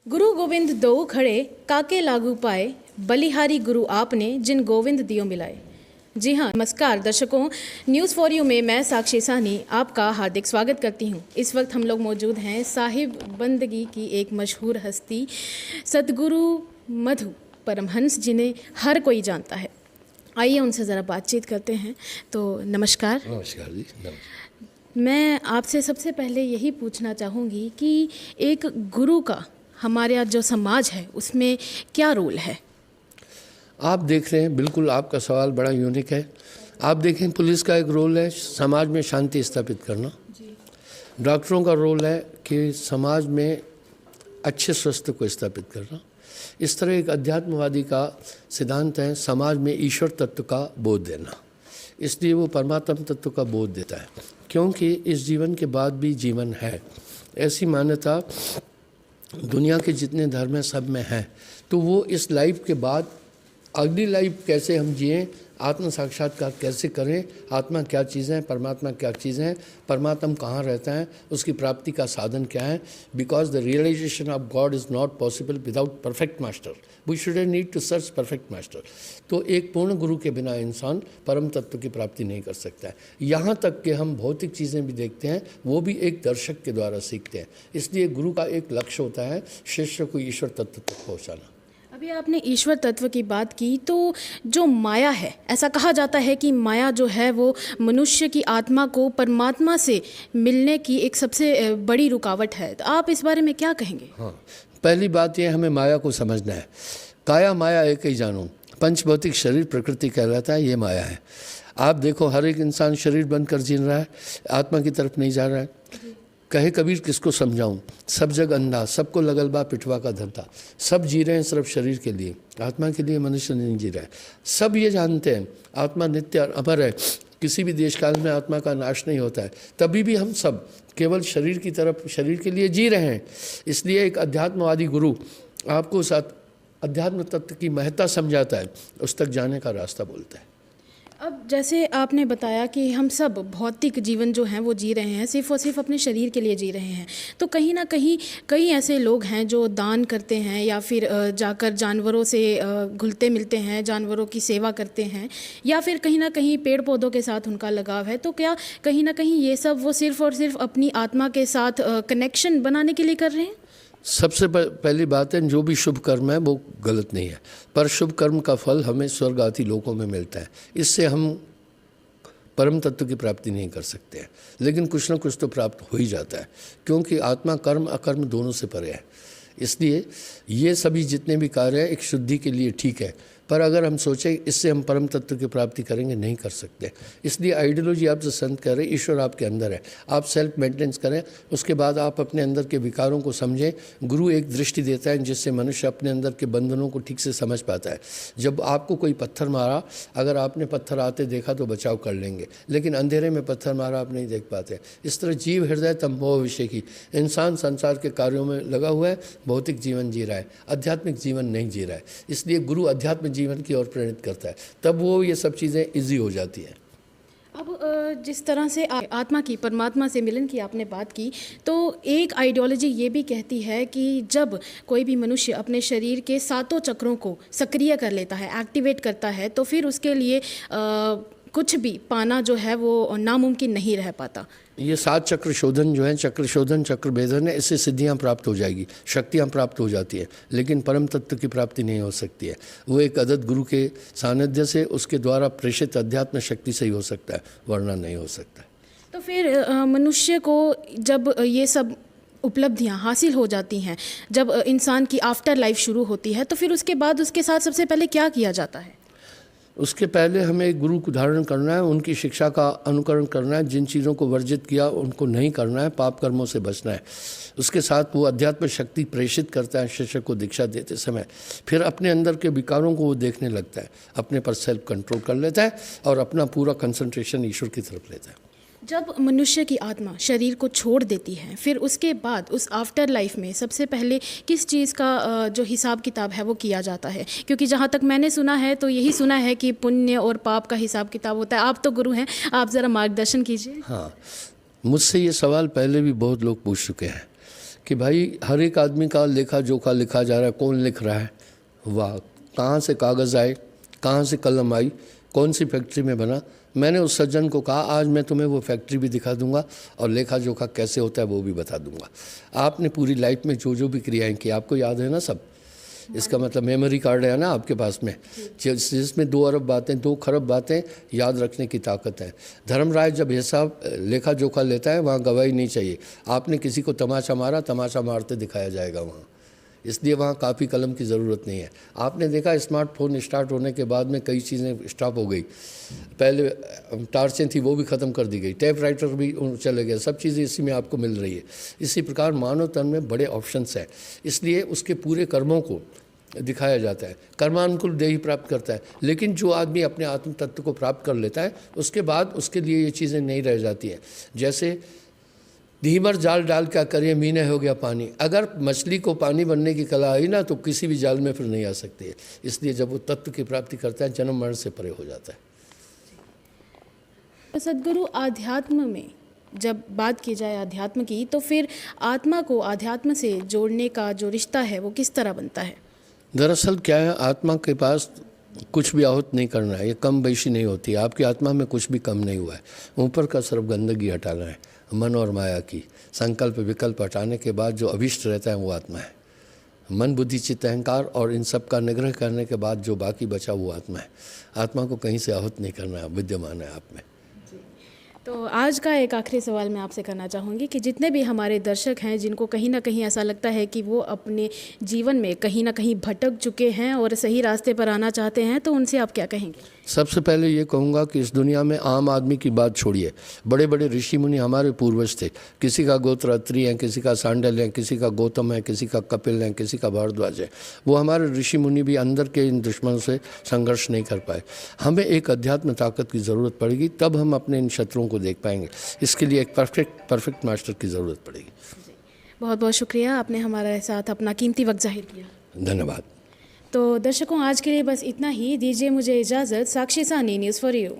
गुरु गोविंद दो खड़े काके लागू पाए, बलिहारी गुरु आपने जिन गोविंद दियो मिलाए। जी हाँ, नमस्कार दर्शकों, न्यूज़ फॉर यू में मैं साक्षी साहनी आपका हार्दिक स्वागत करती हूँ। इस वक्त हम लोग मौजूद हैं साहिब बंदगी की एक मशहूर हस्ती सतगुरु मधु परमहंस, जिन्हें हर कोई जानता है। आइए उनसे ज़रा बातचीत करते हैं। तो नमस्कार। नमस्कार जी। नमस्कार। मैं आपसे सबसे पहले यही पूछना चाहूँगी कि एक गुरु का हमारे जो समाज है उसमें क्या रोल है? आप देख रहे हैं, बिल्कुल आपका सवाल बड़ा यूनिक है। आप देखें, पुलिस का एक रोल है समाज में शांति स्थापित करना। डॉक्टरों का रोल है कि समाज में अच्छे स्वास्थ्य को स्थापित करना। इस तरह एक अध्यात्मवादी का सिद्धांत है समाज में ईश्वर तत्व का बोध देना। इसलिए वो परमात्म तत्व का बोध देता है, क्योंकि इस जीवन के बाद भी जीवन है, ऐसी मान्यता दुनिया के जितने धर्म हैं सब में है। तो वो इस लाइफ के बाद अगली लाइफ कैसे हम जिएं, आत्म साक्षात्कार कैसे करें, आत्मा क्या चीज़ है, परमात्मा क्या चीज़ है, परमात्मा कहाँ रहता है, उसकी प्राप्ति का साधन क्या है। Because the realisation of God is not possible without perfect master. We should need to search perfect master. तो एक पूर्ण गुरु के बिना इंसान परम तत्व की प्राप्ति नहीं कर सकता है। यहाँ तक कि हम भौतिक चीज़ें भी देखते हैं, वो भी एक दर्शक के द्वारा सीखते हैं। इसलिए गुरु का एक लक्ष्य होता है शिष्य को ईश्वर तत्व तक पहुँचाना। अभी आपने ईश्वर तत्व की बात की, तो जो माया है, ऐसा कहा जाता है कि माया जो है वो मनुष्य की आत्मा को परमात्मा से मिलने की एक सबसे बड़ी रुकावट है। तो आप इस बारे में क्या कहेंगे? हाँ, पहली बात यह हमें माया को समझना है। काया माया एक ही जानो। पंचभौतिक शरीर प्रकृति कहलाता है, ये माया है। आप देखो, हर एक इंसान शरीर बनकर जी रहा है, आत्मा की तरफ नहीं जा रहा है। कहे कबीर किसको समझाऊं, सब जग अंधा, सबको लगल बा पिटवा का धंधा। सब जी रहे हैं सिर्फ शरीर के लिए, आत्मा के लिए मनुष्य नहीं जी रहा है। सब ये जानते हैं आत्मा नित्य अमर है, किसी भी देश काल में आत्मा का नाश नहीं होता है। तभी भी हम सब केवल शरीर की तरफ, शरीर के लिए जी रहे हैं। इसलिए एक अध्यात्मवादी गुरु आपको उस अध्यात्म तत्व की महत्ता समझाता है, उस तक जाने का रास्ता बोलता है। अब जैसे आपने बताया कि हम सब भौतिक जीवन जो हैं वो जी रहे हैं, सिर्फ और सिर्फ अपने शरीर के लिए जी रहे हैं। तो कहीं ना कहीं कई ऐसे लोग हैं जो दान करते हैं या फिर जाकर जानवरों से घुलते मिलते हैं, जानवरों की सेवा करते हैं, या फिर कहीं ना कहीं पेड़ पौधों के साथ उनका लगाव है। तो क्या कहीं ना कहीं ये सब वो सिर्फ और सिर्फ अपनी आत्मा के साथ कनेक्शन बनाने के लिए कर रहे हैं? सबसे पहली बात है, जो भी शुभ कर्म है वो गलत नहीं है, पर शुभ कर्म का फल हमें स्वर्ग आदि लोकों में मिलता है। इससे हम परम तत्व की प्राप्ति नहीं कर सकते हैं, लेकिन कुछ ना कुछ तो प्राप्त हो ही जाता है, क्योंकि आत्मा कर्म अकर्म दोनों से परे है। इसलिए ये सभी जितने भी कार्य हैं एक शुद्धि के लिए ठीक है, पर अगर हम सोचें इससे हम परम तत्व की प्राप्ति करेंगे, नहीं कर सकते। इसलिए आइडियोलॉजी आप जो संत कह रहे हैं, ईश्वर आपके अंदर है, आप सेल्फ मेंटेनेंस करें, उसके बाद आप अपने अंदर के विकारों को समझें। गुरु एक दृष्टि देता है जिससे मनुष्य अपने अंदर के बंधनों को ठीक से समझ पाता है। जब आपको कोई पत्थर मारा, अगर आपने पत्थर आते देखा तो बचाव कर लेंगे, लेकिन अंधेरे में पत्थर मारा आप नहीं देख पाते। इस तरह जीव हृदय तंभो विषय की, इंसान संसार के कार्यों में लगा हुआ है, भौतिक जीवन जी रहा है, आध्यात्मिक जीवन नहीं जी रहा है। इसलिए गुरु अध्यात्म जीवन की ओर प्रेरित करता है, तब वो ये सब चीज़ें इजी हो जाती हैं। अब जिस तरह से आत्मा की परमात्मा से मिलन की आपने बात की, तो एक आइडियोलॉजी ये भी कहती है कि जब कोई भी मनुष्य अपने शरीर के सातों चक्रों को सक्रिय कर लेता है, एक्टिवेट करता है, तो फिर उसके लिए कुछ भी पाना जो है वो नामुमकिन नहीं रह पाता। ये 7 चक्र शोधन जो है, चक्र शोधन चक्र भेदन है, इससे सिद्धियां प्राप्त हो जाएगी, शक्तियां प्राप्त हो जाती है, लेकिन परम तत्व की प्राप्ति नहीं हो सकती है। वो एक अदद गुरु के सानिध्य से, उसके द्वारा प्रेषित अध्यात्म शक्ति से ही हो सकता है, वरना नहीं हो सकता है। तो फिर मनुष्य को जब ये सब उपलब्धियां हासिल हो जाती हैं, जब इंसान की आफ्टर लाइफ शुरू होती है, तो फिर उसके बाद उसके साथ सबसे पहले क्या किया जाता है? उसके पहले हमें एक गुरु को धारण करना है, उनकी शिक्षा का अनुकरण करना है, जिन चीज़ों को वर्जित किया उनको नहीं करना है, पाप कर्मों से बचना है। उसके साथ वो अध्यात्म शक्ति प्रेषित करता है शिष्य को दीक्षा देते समय। फिर अपने अंदर के विकारों को वो देखने लगता है, अपने पर सेल्फ कंट्रोल कर लेता है और अपना पूरा कंसंट्रेशन ईश्वर की तरफ लेता है। जब मनुष्य की आत्मा शरीर को छोड़ देती है, फिर उसके बाद उस आफ्टर लाइफ में सबसे पहले किस चीज़ का जो हिसाब किताब है वो किया जाता है? क्योंकि जहाँ तक मैंने सुना है तो यही सुना है कि पुण्य और पाप का हिसाब किताब होता है। आप तो गुरु हैं, आप ज़रा मार्गदर्शन कीजिए। हाँ, मुझसे ये सवाल पहले भी बहुत लोग पूछ चुके हैं कि भाई हर एक आदमी का लेखा जोखा लिखा जा रहा है, कौन लिख रहा है, वाह, कहाँ से कागज़ आए, कहाँ से कलम आई, कौन सी फैक्ट्री में बना। मैंने उस सज्जन को कहा आज मैं तुम्हें वो फैक्ट्री भी दिखा दूंगा और लेखा जोखा कैसे होता है वो भी बता दूंगा। आपने पूरी लाइफ में जो जो भी क्रियाएं की आपको याद है ना सब, इसका मतलब मेमोरी कार्ड है ना आपके पास में, जिसमें 2 अरब बातें, 2 खरब बातें याद रखने की ताकत है। धर्मराज जब हिसाब लेखा जोखा लेता है वहाँ गवाही नहीं चाहिए। आपने किसी को तमाचा मारा, तमाचा मारते दिखाया जाएगा वहाँ, इसलिए वहाँ कापी कलम की ज़रूरत नहीं है। आपने देखा स्मार्टफोन स्टार्ट होने के बाद में कई चीज़ें स्टॉप हो गई, पहले टार्चें थी वो भी ख़त्म कर दी गई, टाइप राइटर भी चले गए, सब चीज़ें इसी में आपको मिल रही है। इसी प्रकार मानव तन में बड़े ऑप्शंस हैं, इसलिए उसके पूरे कर्मों को दिखाया जाता है। कर्मानुकूल देही प्राप्त करता है, लेकिन जो आदमी अपने आत्म तत्व को प्राप्त कर लेता है उसके बाद उसके लिए ये चीज़ें नहीं रह जाती हैं। जैसे धीमर जाल डाल क्या करिए मीने हो गया पानी, अगर मछली को पानी बनने की कला आई ना तो किसी भी जाल में फिर नहीं आ सकती है। इसलिए जब वो तत्व की प्राप्ति करता है जन्म मरण से परे हो जाता है। तो सद्गुरु, आध्यात्म में जब बात की जाए अध्यात्म की, तो फिर आत्मा को आध्यात्म से जोड़ने का जो रिश्ता है वो किस तरह बनता है? दरअसल क्या है, आत्मा के पास कुछ भी आहूत नहीं करना है, ये कम बेशी नहीं होती। आपकी आत्मा में कुछ भी कम नहीं हुआ है, ऊपर का सिर्फ गंदगी हटाना है, मन और माया की संकल्प विकल्प हटाने के बाद जो अभिष्ट रहता है वो आत्मा है। मन बुद्धि चित्त अहंकार और इन सब का निग्रह करने के बाद जो बाकी बचा वो आत्मा है। आत्मा को कहीं से आहूत नहीं करना है, विद्यमान है आप में। तो आज का एक आखिरी सवाल मैं आपसे करना चाहूँगी कि जितने भी हमारे दर्शक हैं जिनको कहीं ना कहीं ऐसा लगता है कि वो अपने जीवन में कहीं ना कहीं भटक चुके हैं और सही रास्ते पर आना चाहते हैं, तो उनसे आप क्या कहेंगे? सबसे पहले ये कहूँगा कि इस दुनिया में आम आदमी की बात छोड़िए, बड़े बड़े ऋषि मुनि हमारे पूर्वज थे। किसी का गोत्र अत्रि है, किसी का सांडल है, किसी का गौतम है, किसी का कपिल है, किसी का भारद्वाज है। वो हमारे ऋषि मुनि भी अंदर के इन दुश्मनों से संघर्ष नहीं कर पाए। हमें एक अध्यात्म ताकत की ज़रूरत पड़ेगी, तब हम अपने इन शत्रुओं को देख पाएंगे। इसके लिए एक परफेक्ट मास्टर की ज़रूरत पड़ेगी। बहुत बहुत शुक्रिया, आपने हमारे साथ अपना कीमती वक्त जाहिर किया। धन्यवाद। तो दर्शकों, आज के लिए बस इतना ही। दीजिए मुझे इजाज़त। साक्षी सानी, न्यूज़ फॉर यू।